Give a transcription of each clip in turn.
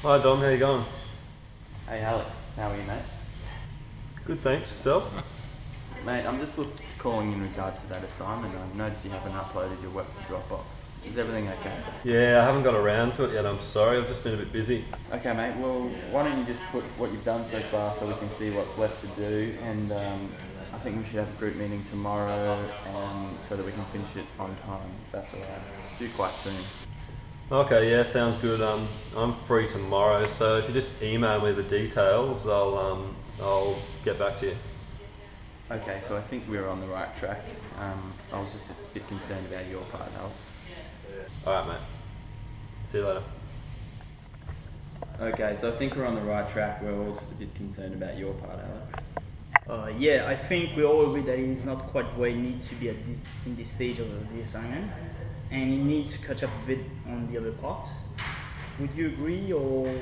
Hi Dom, how you going? Hey Alex, how are you, mate? Good, thanks. Yourself? Mate, I'm just calling in regards to that assignment. I've noticed you haven't uploaded your work to Dropbox. Is everything okay? Yeah, I haven't got around to it yet, I'm sorry, I've just been a bit busy. Okay, mate, well, why don't you just put what you've done so far so we can see what's left to do, and I think we should have a group meeting tomorrow so that we can finish it on time, if that's alright. It's due quite soon. Okay, yeah, sounds good. I'm free tomorrow, so if you just email me the details, I'll get back to you. Okay, so I think we're on the right track. I was just a bit concerned about your part, Alex. Alright mate, see you later. Okay, so I think we're on the right track. We're all just a bit concerned about your part, Alex. Yeah, I think we all agree that it is not quite where it needs to be in this stage of the assignment, and it needs to catch up a bit on the other parts. Would you agree, or?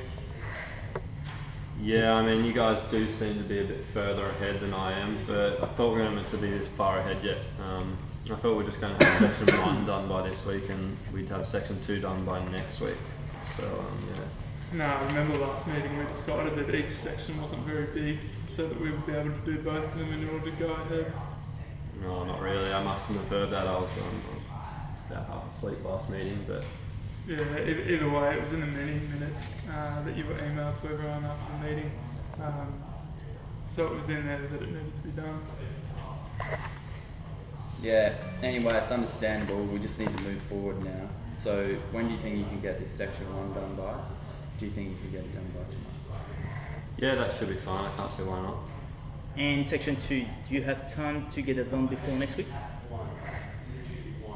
Yeah, I mean, you guys do seem to be a bit further ahead than I am, but I thought we weren't meant to be this far ahead yet. I thought we were just going to have section 1 done by this week and we'd have section 2 done by next week. So, yeah. No, I remember last meeting we decided that each section wasn't very big, so that we would be able to do both of them in order to go ahead. No, not really. I mustn't have heard that. I was about half asleep last meeting, but... Yeah, either way, it was in the meeting minutes that you were emailed to everyone after the meeting. So it was in there that it needed to be done. Yeah, anyway, it's understandable. We just need to move forward now. So when do you think you can get this section 1 done by? Do you think you can get it done by tomorrow? Yeah, that should be fine. I can't see why not. And section 2, do you have time to get it done before next week?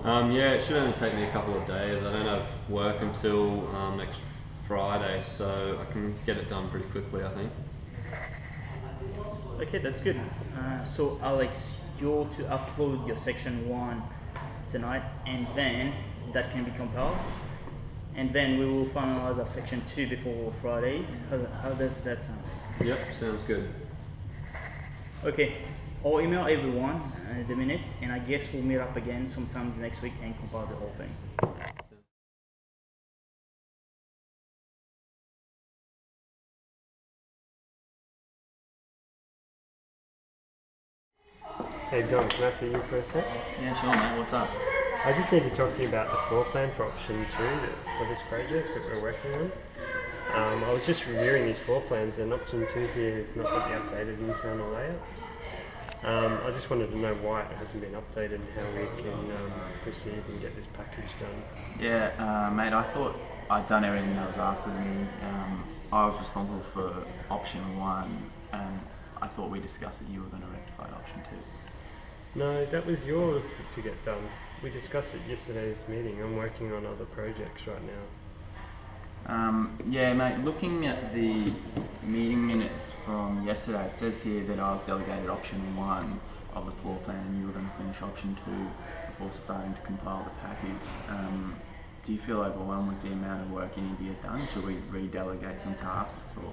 Yeah, it should only take me a couple of days. I don't have work until next Friday, so I can get it done pretty quickly, I think. Okay, that's good. So Alex, you're to upload your section 1 tonight, and then that can be compiled. And then we will finalize our section 2 before Fridays. How does that sound? Yep, sounds good. Okay, I'll email everyone the minutes, and I guess we'll meet up again sometime next week and compile the whole thing. Hey Don, can I see you for a sec? Yeah, sure, mate. What's up? I just need to talk to you about the floor plan for option 2 for this project that we're working on. I was just reviewing these floor plans, and option 2 here has not got the updated internal layouts. I just wanted to know why it hasn't been updated and how we can proceed and get this package done. Yeah, mate, I thought I'd done everything that was asked of me. I was responsible for option 1, and I thought we discussed that you were going to rectify option 2. No, that was yours to get done. We discussed it yesterday's meeting. I'm working on other projects right now. Yeah, mate, looking at the meeting minutes from yesterday, it says here that I was delegated option 1 of the floor plan and you were going to finish option 2 before starting to compile the package. Do you feel overwhelmed with the amount of work you need to get done? Should we re-delegate some tasks, or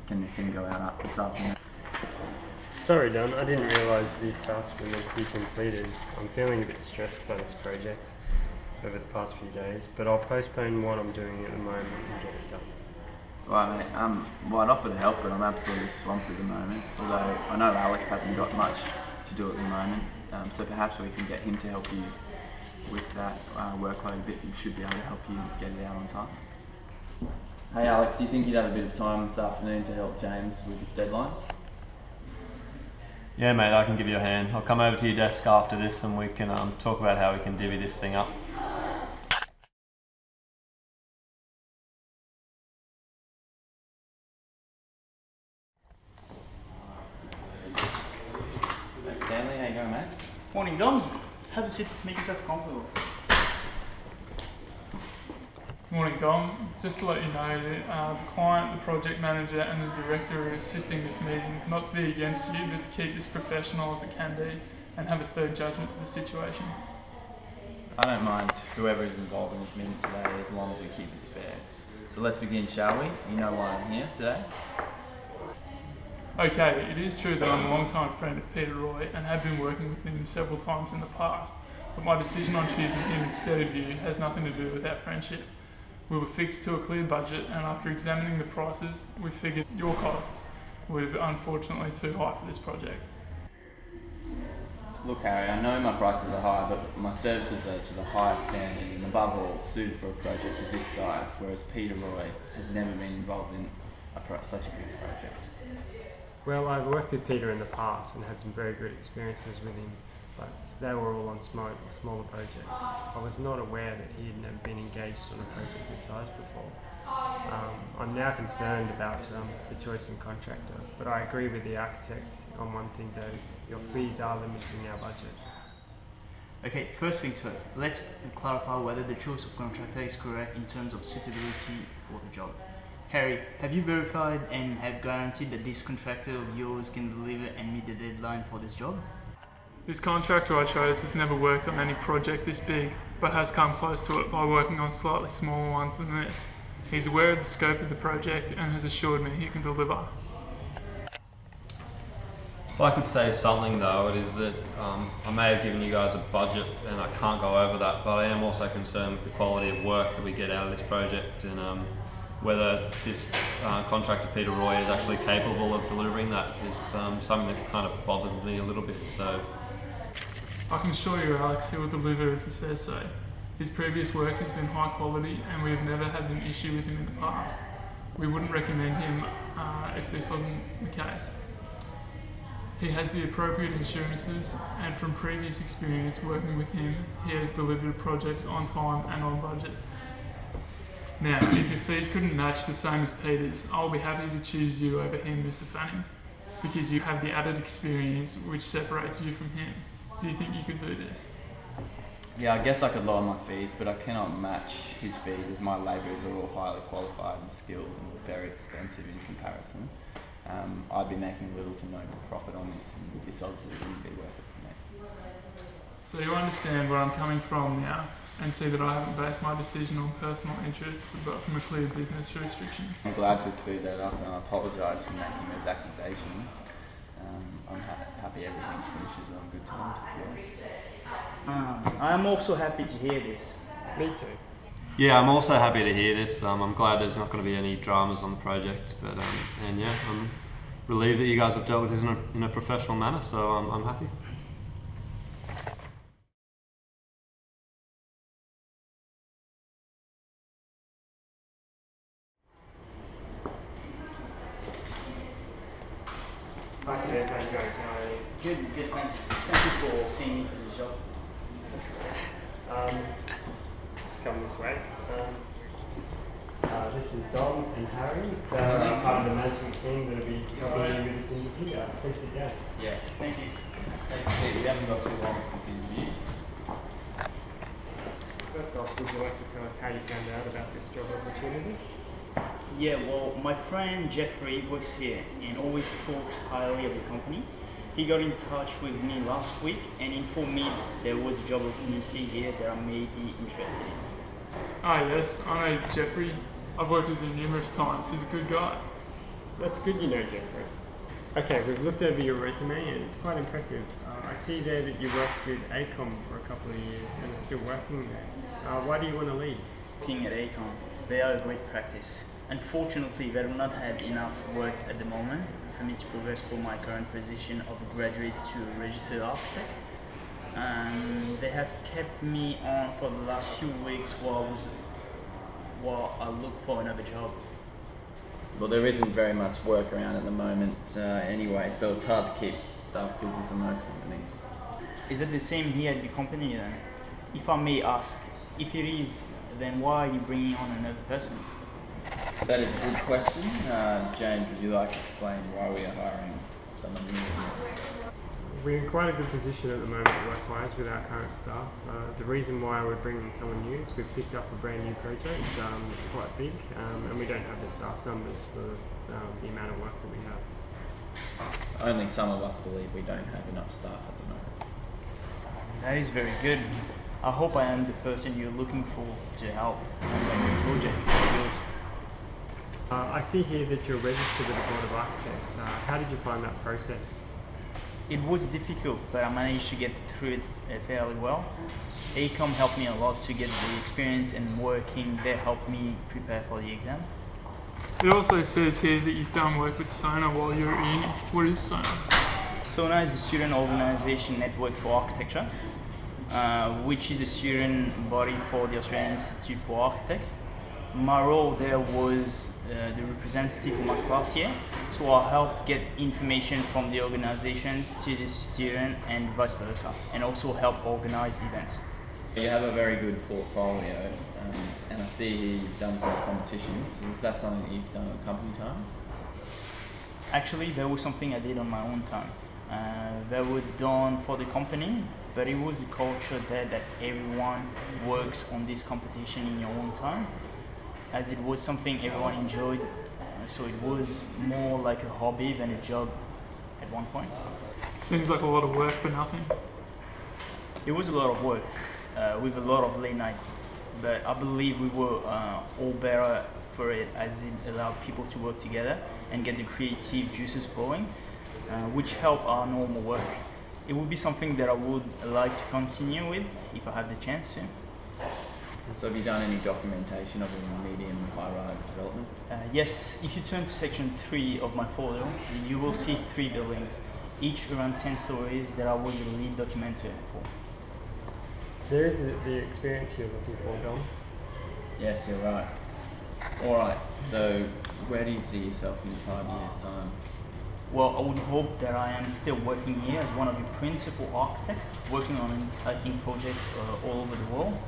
can this thing go out this afternoon? Sorry Don, I didn't realise these tasks were meant to be completed. I'm feeling a bit stressed by this project over the past few days, but I'll postpone what I'm doing at the moment and get it done. Right, mate, well, I'd offer to help, but I'm absolutely swamped at the moment. Although I know Alex hasn't got much to do at the moment, so perhaps we can get him to help you with that workload a bit. He should be able to help you get it out on time. Hey Alex, do you think you'd have a bit of time this afternoon to help James with his deadline? Yeah mate, I can give you a hand. I'll come over to your desk after this and we can talk about how we can divvy this thing up. Hey Stanley, how you going, mate? Morning, Dom. Have a seat. Make yourself comfortable. Morning, Dom. Just to let you know, the client, the project manager and the director are assisting this meeting, not to be against you, but to keep this professional as it can be and have a third judgment to the situation. I don't mind whoever is involved in this meeting today, as long as we keep this fair. So let's begin, shall we? You know why I'm here today? Okay, it is true that I'm a long-time friend of Peter Roy and have been working with him several times in the past, but my decision on choosing him instead of you has nothing to do with our friendship. We were fixed to a clear budget, and after examining the prices, we figured your costs were unfortunately too high for this project. Look, Harry, I know my prices are high, but my services are to the highest standard and above all suited for a project of this size, whereas Peter Roy has never been involved in such a big project. Well, I've worked with Peter in the past and had some very good experiences with him, but they were all on smaller projects. I was not aware that he had never been engaged on a project this size before. I'm now concerned about the choice in contractor, but I agree with the architect on one thing though: your fees are limiting our budget. Okay, first things first, let's clarify whether the choice of contractor is correct in terms of suitability for the job. Harry, have you verified and have guaranteed that this contractor of yours can deliver and meet the deadline for this job? This contractor I chose has never worked on any project this big, but has come close to it by working on slightly smaller ones than this. He's aware of the scope of the project and has assured me he can deliver. If I could say something though, it is that I may have given you guys a budget and I can't go over that, but I am also concerned with the quality of work that we get out of this project and whether this contractor Peter Roy is actually capable of delivering that is something that kind of bothered me a little bit. So I can assure you, Alex, he will deliver if he says so. His previous work has been high quality and we have never had an issue with him in the past. We wouldn't recommend him if this wasn't the case. He has the appropriate insurances, and from previous experience working with him, he has delivered projects on time and on budget. Now, if your fees couldn't match the same as Peter's, I'll be happy to choose you over him, Mr. Fanning, because you have the added experience which separates you from him. Do you think you could do this? Yeah, I guess I could lower my fees, but I cannot match his fees as my labourers are all highly qualified and skilled and very expensive in comparison. I'd be making little to no profit on this, and this obviously wouldn't be worth it for me. So you understand where I'm coming from now, and see that I haven't based my decision on personal interests, but from a clear business restriction. I'm glad to clear that up, and I apologise for making those accusations. I'm happy everything finishes on good terms. I'm also happy to hear this. Me too. yeah, I'm also happy to hear this. I'm glad there's not going to be any dramas on the project, but and yeah, I'm relieved that you guys have dealt with this in a professional manner, so I'm happy. Hi Sam, how you going? How are you? Good, thanks. Thank you for seeing me for this job. Just come this way. This is Dom and Harry. They're part of the management team that will be helping you with this interview. Please sit down. Yeah. Thank you. We haven't got too long since the interview. First off, would you like to tell us how you found out about this job opportunity? Yeah, well, my friend Jeffrey works here and always talks highly of the company. He got in touch with me last week and informed me there was a job opportunity here that I may be interested in. Ah yes, I know Jeffrey. I've worked with him numerous times. He's a good guy. That's good you know Jeffrey. Okay, we've looked over your resume and it's quite impressive. I see there that you worked with ACOM for a couple of years and are still working there. Why do you want to leave? Looking at ACOM, they are a great practice. Unfortunately, they do not have enough work at the moment for me to progress from my current position of a graduate to a registered architect. They have kept me on for the last few weeks while I look for another job. Well, there isn't very much work around at the moment anyway, so it's hard to keep staff busy for most companies. Is it the same here at the company then? If I may ask, if it is, then why are you bringing on another person? That is a good question. James, would you like to explain why we are hiring someone new? We're in quite a good position at the moment work-wise with our current staff. The reason why we're bringing someone new is we've picked up a brand new project. It's quite big and we don't have the staff numbers for the amount of work that we have. Only some of us believe we don't have enough staff at the moment. That is very good. I hope I am the person you're looking for to help on your project. I see here that you're registered with the Board of Architects. How did you find that process? It was difficult, but I managed to get through it fairly well. ACOM helped me a lot to get the experience, and working there helped me prepare for the exam. It also says here that you've done work with SONA while you're at uni. What is SONA? SONA is the Student Organisation Network for Architecture, which is a student body for the Australian Institute for Architects. My role there was the representative for my class here, so I helped get information from the organisation to the student and vice versa, and also help organise events. You have a very good portfolio, and I see here you've done some competitions. Is that something that you've done on company time? Actually, that was something I did on my own time. They were done for the company, but it was a culture there that everyone works on this competition in your own time, as it was something everyone enjoyed, so it was more like a hobby than a job at one point. Seems like a lot of work for nothing. It was a lot of work with a lot of late night, but I believe we were all better for it, as it allowed people to work together and get the creative juices flowing, which help our normal work. It would be something that I would like to continue with if I have the chance to. So have you done any documentation of a medium high-rise development? Yes, if you turn to section 3 of my folder, you will see 3 buildings, each around 10 stories, that I was the lead documenter for. There is the experience you're looking for, Dom. Yes, you're right. Alright, so where do you see yourself in 5 years' time? Well, I would hope that I am still working here as one of the principal architects, working on an exciting project all over the world.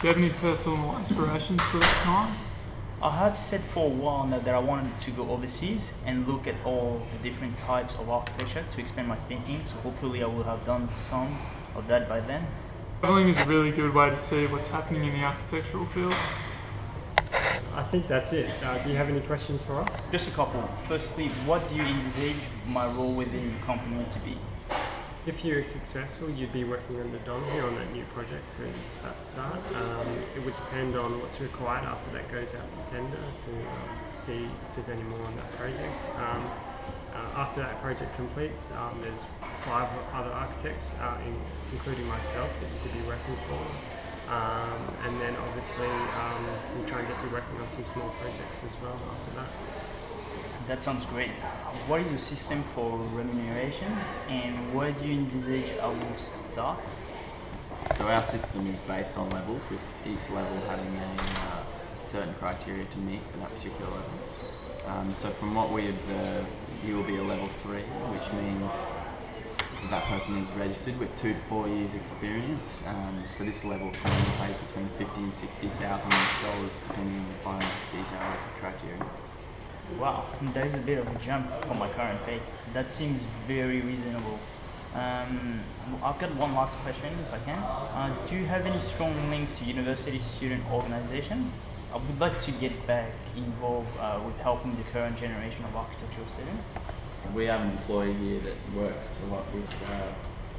Do you have any personal aspirations for that time? I have said for a while now that I wanted to go overseas and look at all the different types of architecture to expand my thinking, so hopefully I will have done some of that by then. Travelling is a really good way to see what's happening in the architectural field. I think that's it. Do you have any questions for us? Just a couple. Firstly, what do you envisage my role within the company to be? If you're successful, you'd be working under Don here on that new project who's about to start. It would depend on what's required after that goes out to tender to see if there's any more on that project. After that project completes, there's 5 other architects, including myself, that you could be working for. And then obviously we'll try and get you working on some small projects as well after that. That sounds great. What is the system for remuneration, and where do you envisage I will start? So our system is based on levels, with each level having a certain criteria to meet for that particular level. So from what we observe, you will be a level 3, which means that person is registered with 2 to 4 years experience. So this level can pay between $50,000 and $60,000 depending on the final detail of the criteria. Wow, that is a bit of a jump from my current pay. That seems very reasonable. I've got one last question, if I can. Do you have any strong links to university student organisation? I would like to get back involved with helping the current generation of architectural students. We have an employee here that works a lot with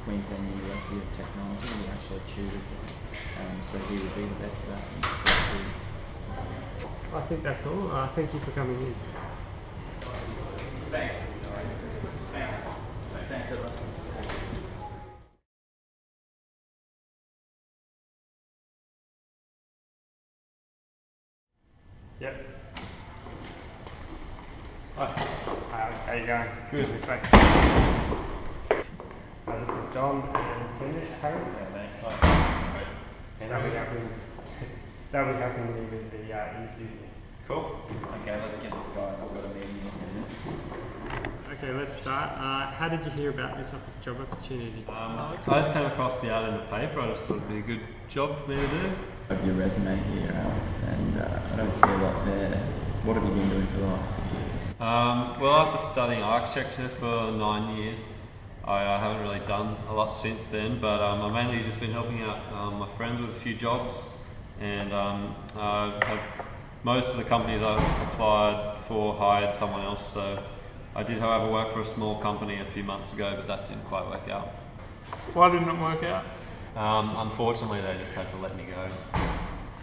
Queensland University of Technology. He actually tutors them, so he would be the best person to talk to. I think that's all. Thank you for coming in. Thanks. Thanks. Thanks a lot. Yep. Hi. Alex, how you going? Good, this way. This is Dom and Harry. And that would happen with the interview. Cool. Okay, let's get this going. I've got a meeting in 10 minutes. Okay, let's start. How did you hear about this job opportunity? I just came across the ad in the paper. I just thought it'd be a good job for me to do. I have your resume here, Alex, and I don't see a lot there. What have you been doing for the last few years? Well, after studying architecture for 9 years, I haven't really done a lot since then, but I've mainly just been helping out my friends with a few jobs, and most of the companies I've applied for hired someone else, so I did, however, work for a small company a few months ago, but that didn't quite work out. Why didn't it work out? Unfortunately, they just had to let me go.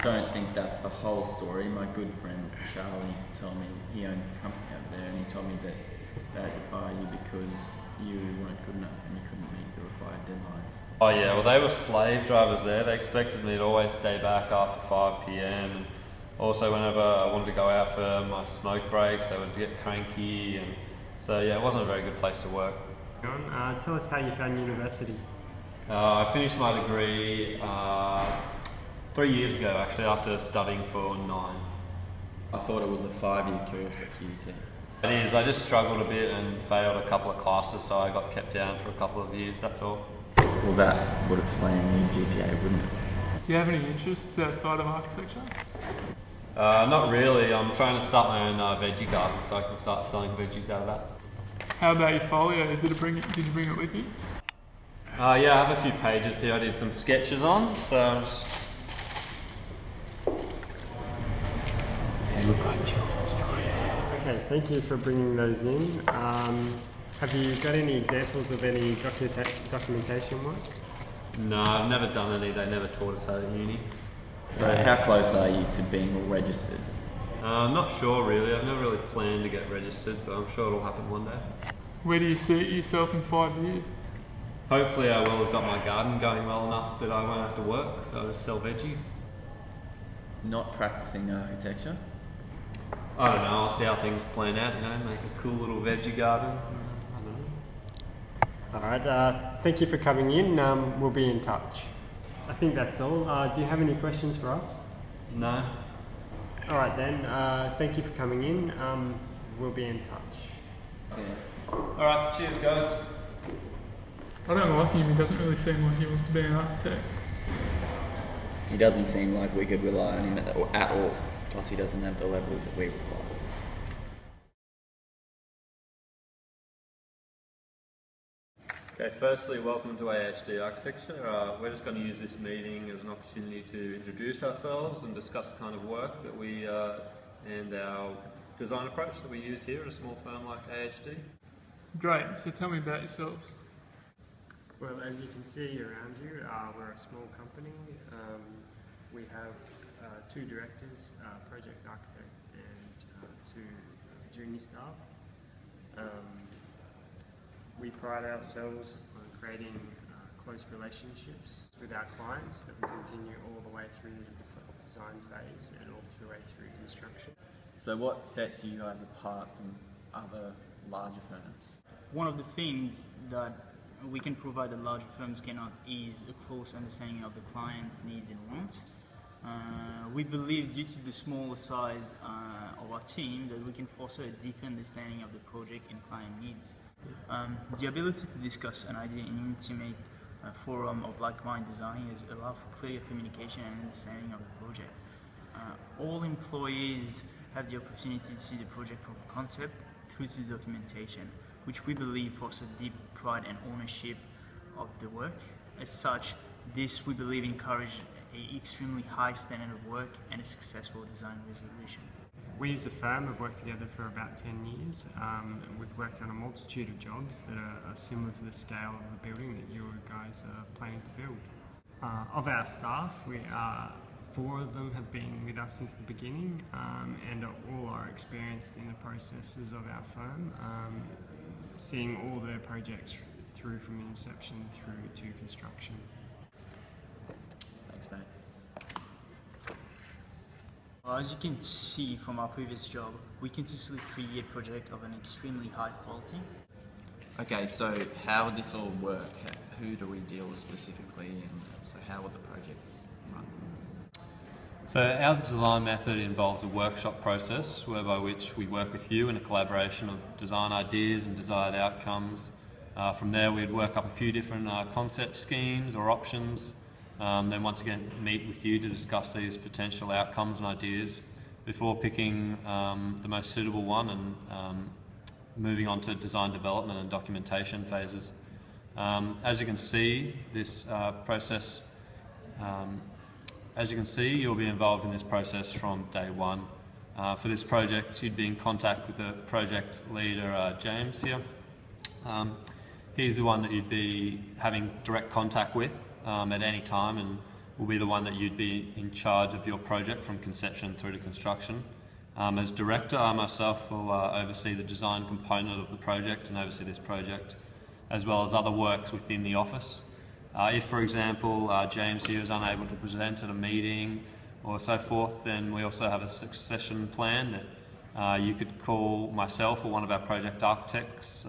Don't think that's the whole story. My good friend Charlie told me, he owns a company out there, and he told me that they had to fire you because you weren't good enough and you couldn't meet the required deadlines? Oh yeah, well they were slave drivers there. They expected me to always stay back after 5 p.m. and also whenever I wanted to go out for my smoke breaks, they would get cranky, and so yeah, it wasn't a very good place to work. Tell us how you found university. I finished my degree 3 years ago actually, after studying for 9. I thought it was a 5-year course at QT. It is, I just struggled a bit and failed a couple of classes, so I got kept down for a couple of years, that's all. Well, that would explain your GPA, wouldn't it? Do you have any interests outside of architecture? Not really, I'm trying to start my own veggie garden so I can start selling veggies out of that. How about your folio? Did you bring it with you? Yeah, I have a few pages here I did some sketches on, so I'm just... Okay, thank you for bringing those in. Have you got any examples of any documentation work? No, I've never done any, they never taught us that at uni. So how close are you to being all registered? I'm not sure really, I've never really planned to get registered, but I'm sure it'll happen one day. Where do you see yourself in 5 years? Hopefully I will have got my garden going well enough that I won't have to work, so I'll just sell veggies. Not practicing architecture? I don't know, I'll see how things plan out, you know, make a cool little veggie garden. I don't know. Alright, thank you for coming in. We'll be in touch. I think that's all. Do you have any questions for us? No. Alright then, thank you for coming in. We'll be in touch. Yeah. Alright, cheers guys. I don't like him, he doesn't really seem like he wants to be an architect. He doesn't seem like we could rely on him at all, plus he doesn't have the level that we require. Okay, firstly, welcome to AHD Architecture. We're just going to use this meeting as an opportunity to introduce ourselves and discuss the kind of work that we and our design approach that we use here at a small firm like AHD. Great, so tell me about yourselves. Well, as you can see around you, we're a small company. We have 2 directors, project architect and 2 junior staff. We pride ourselves on creating close relationships with our clients that will continue all the way through the design phase and all the way through construction. So what sets you guys apart from other larger firms? One of the things that we can provide that larger firms cannot is a close understanding of the client's needs and wants. We believe, due to the smaller size of our team, that we can foster a deeper understanding of the project and client needs. The ability to discuss an idea in an intimate forum of like-minded designers allows for clear communication and understanding of the project. All employees have the opportunity to see the project from concept through to documentation, which we believe fosters deep pride and ownership of the work. As such, this, we believe, encourages an extremely high standard of work and a successful design resolution. We as a firm have worked together for about 10 years. We've worked on a multitude of jobs that are similar to the scale of the building that you guys are planning to build. Of our staff, 4 of them have been with us since the beginning and all are experienced in the processes of our firm, seeing all their projects through from inception through to construction. Thanks, mate. As you can see from our previous job, we consistently create projects of an extremely high quality. Okay, so how would this all work? Who do we deal with specifically, and so how would the project run? So our design method involves a workshop process whereby which we work with you in a collaboration of design ideas and desired outcomes. From there we'd work up a few different concept schemes or options. Then once again meet with you to discuss these potential outcomes and ideas before picking the most suitable one and moving on to design development and documentation phases. As you can see, this process, you'll be involved in this process from day one. For this project, you'd be in contact with the project leader, James here. He's the one that you'd be having direct contact with at any time, and will be the one that you'd be in charge of your project from conception through to construction. As director, I myself will oversee the design component of the project and oversee this project, as well as other works within the office. If, for example, James here is unable to present at a meeting or so forth, then we also have a succession plan that you could call myself or one of our project architects,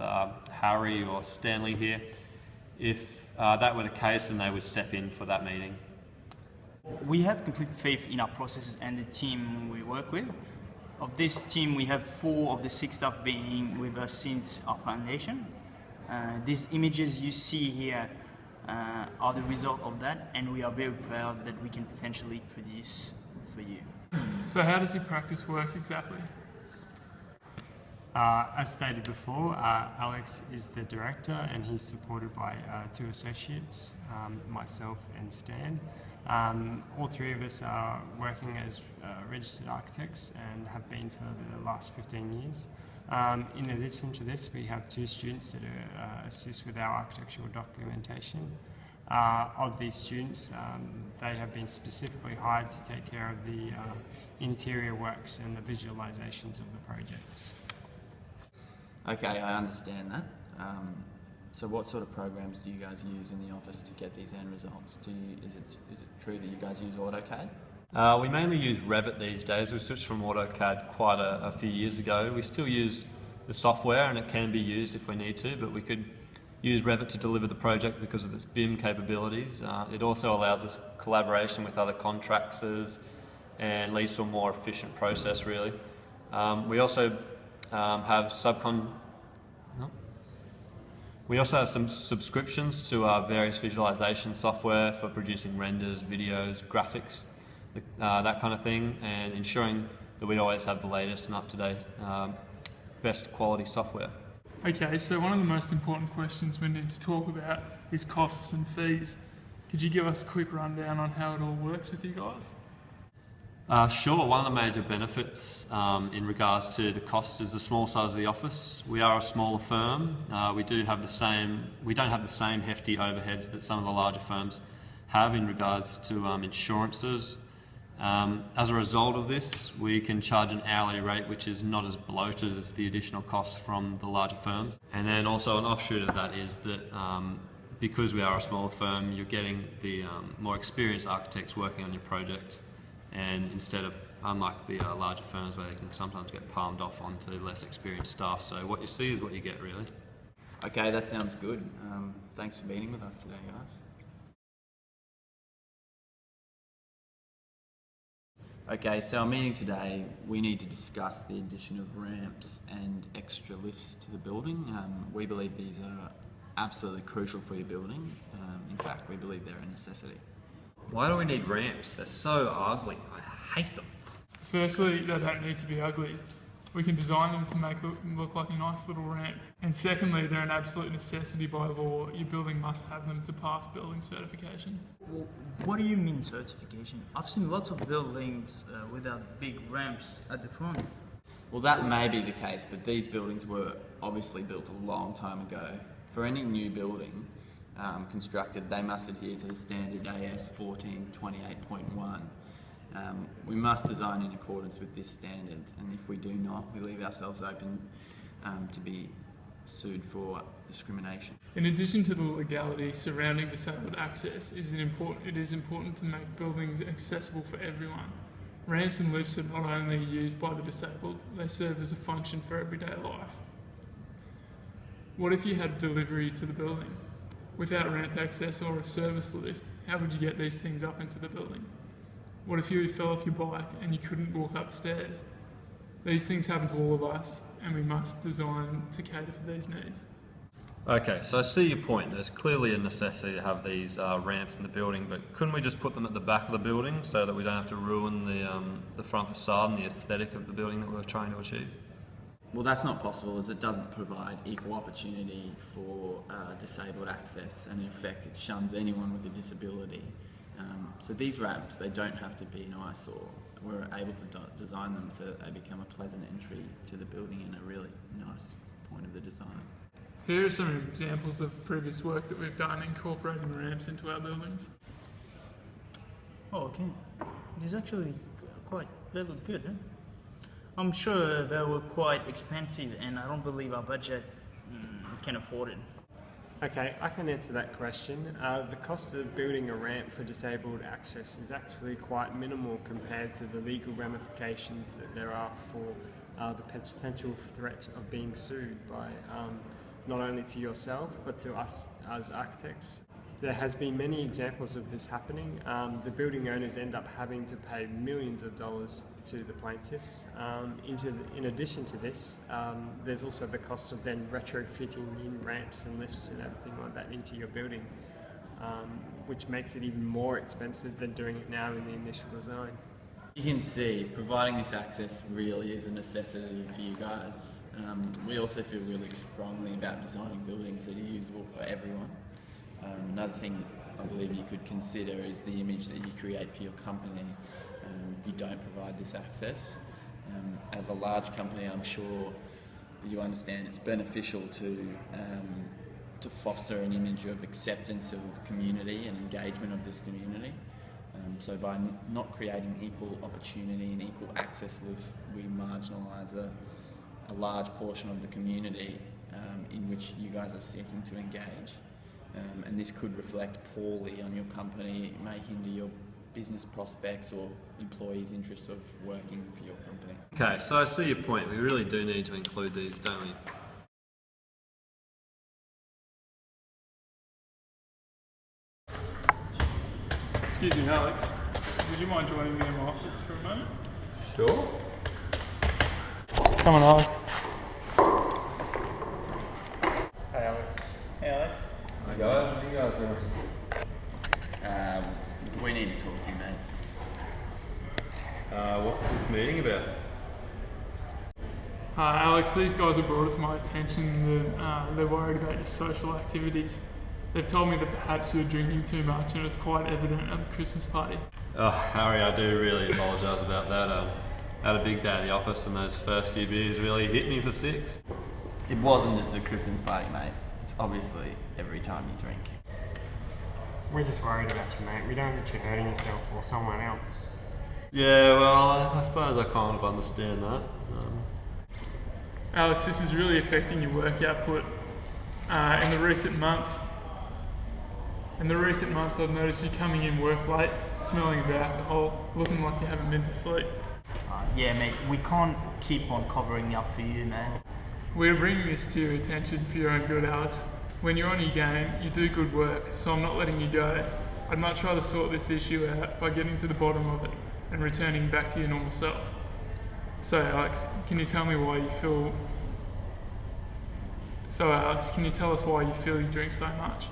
Harry or Stanley here. If that were the case, then they would step in for that meeting. We have complete faith in our processes and the team we work with. Of this team, we have 4 of the 6 staff being with us since our foundation. These images you see here are the result of that, and we are very proud that we can potentially produce for you. So how does your practice work exactly? As stated before, Alex is the director and he's supported by 2 associates, myself and Stan. All 3 of us are working as registered architects and have been for the last 15 years. In addition to this, we have 2 students that assist with our architectural documentation. Of these students, they have been specifically hired to take care of the interior works and the visualizations of the projects. Okay, I understand that. So what sort of programs do you guys use in the office to get these end results? Is it true that you guys use AutoCAD? We mainly use Revit these days. We switched from AutoCAD quite a few years ago. We still use the software and it can be used if we need to, but we could use Revit to deliver the project because of its BIM capabilities. It also allows us collaboration with other contractors and leads to a more efficient process, really. We also have some subscriptions to our various visualization software for producing renders, videos, graphics, that kind of thing, and ensuring that we always have the latest and up-to-date, best quality software. Okay, so one of the most important questions we need to talk about is costs and fees. Could you give us a quick rundown on how it all works with you guys? Sure. One of the major benefits in regards to the cost is the small size of the office. We are a smaller firm. We don't have the same hefty overheads that some of the larger firms have in regards to insurances. As a result of this, we can charge an hourly rate which is not as bloated as the additional costs from the larger firms. And then also an offshoot of that is that because we are a smaller firm, you're getting the more experienced architects working on your project. And instead of, unlike the larger firms where they can sometimes get palmed off onto less experienced staff. So what you see is what you get, really. Okay, that sounds good. Thanks for meeting with us today, guys. Okay, so our meeting today, we need to discuss the addition of ramps and extra lifts to the building. We believe these are absolutely crucial for your building. In fact, we believe they're a necessity. Why do we need ramps? They're so ugly. I hate them. Firstly, they don't need to be ugly. We can design them to make them look like a nice little ramp. And secondly, they're an absolute necessity by law. Your building must have them to pass building certification. Well, what do you mean certification? I've seen lots of buildings without big ramps at the front. Well, that may be the case, but these buildings were obviously built a long time ago. For any new building constructed, they must adhere to the standard AS 1428.1. We must design in accordance with this standard, and if we do not, we leave ourselves open to be sued for discrimination. In addition to the legality surrounding disabled access, it is important to make buildings accessible for everyone. Ramps and lifts are not only used by the disabled, they serve as a function for everyday life. What if you had delivery to the building? Without ramp access or a service lift, how would you get these things up into the building? What if you fell off your bike and you couldn't walk upstairs? These things happen to all of us, and we must design to cater for these needs. Okay, so I see your point. There's clearly a necessity to have these ramps in the building, but couldn't we just put them at the back of the building so that we don't have to ruin the front facade and the aesthetic of the building that we're trying to achieve? Well, that's not possible, as it doesn't provide equal opportunity for disabled access, and in effect it shuns anyone with a disability. So these ramps, they don't have to be an eyesore. We're able to design them so that they become a pleasant entry to the building and a really nice point of the design. Here are some examples of previous work that we've done incorporating ramps into our buildings. Oh, okay. These actually they look good, huh? I'm sure they were quite expensive, and I don't believe our budget can afford it. Okay, I can answer that question. The cost of building a ramp for disabled access is actually quite minimal compared to the legal ramifications that there are for the potential threat of being sued by not only to yourself but to us as architects. There has been many examples of this happening. The building owners end up having to pay millions of dollars to the plaintiffs. In addition to this, there's also the cost of then retrofitting in ramps and lifts and everything like that into your building, which makes it even more expensive than doing it now in the initial design. You can see providing this access really is a necessity for you guys. We also feel really strongly about designing buildings that are usable for everyone. Another thing I believe you could consider is the image that you create for your company if you don't provide this access. As a large company, I'm sure that you understand it's beneficial to foster an image of acceptance of community and engagement of this community. So by not creating equal opportunity and equal access lifts, we marginalise a large portion of the community in which you guys are seeking to engage. And this could reflect poorly on your company. It may hinder your business prospects or employees' interests of working for your company. Okay, so I see your point. We really do need to include these, don't we? Excuse me, Alex. Would you mind joining me in my office for a moment? Sure. Come on, Alex. Hey Alex. Hey, Alex. Hi guys, what are you guys doing? We need to talk to you, mate. What's this meeting about? Alex, these guys have brought it to my attention that they're worried about your social activities. They've told me that perhaps you're drinking too much, and it's quite evident at the Christmas party. Oh, Harry, I do really apologise about that. I had a big day at the office and those first few beers really hit me for 6. It wasn't just a Christmas party, mate. It's obviously every time you drink. We're just worried about you, mate. We don't want you hurting yourself or someone else. Yeah, well, I suppose I kind of understand that. Alex, this is really affecting your work output. In the recent months, I've noticed you coming in work late, smelling of alcohol, looking like you haven't been to sleep. Yeah, mate, we can't keep on covering up for you, man. We're bringing this to your attention for your own good, Alex. When you're on your game, you do good work, so I'm not letting you go. I'd much rather sort this issue out by getting to the bottom of it and returning back to your normal self. So Alex, can you tell us why you feel you drink so much?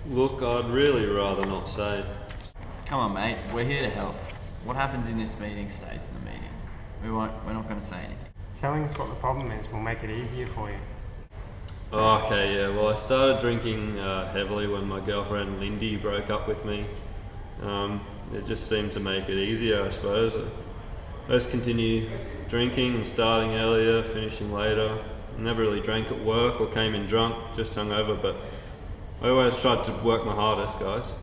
Look, I'd really rather not say. Come on, mate. We're here to help. What happens in this meeting stays in the meeting. We're not going to say anything. Telling us what the problem is will make it easier for you. Okay, yeah, well I started drinking heavily when my girlfriend Lindy broke up with me. It just seemed to make it easier, I suppose. I just continued drinking, starting earlier, finishing later. I never really drank at work or came in drunk, just hungover, but I always tried to work my hardest, guys.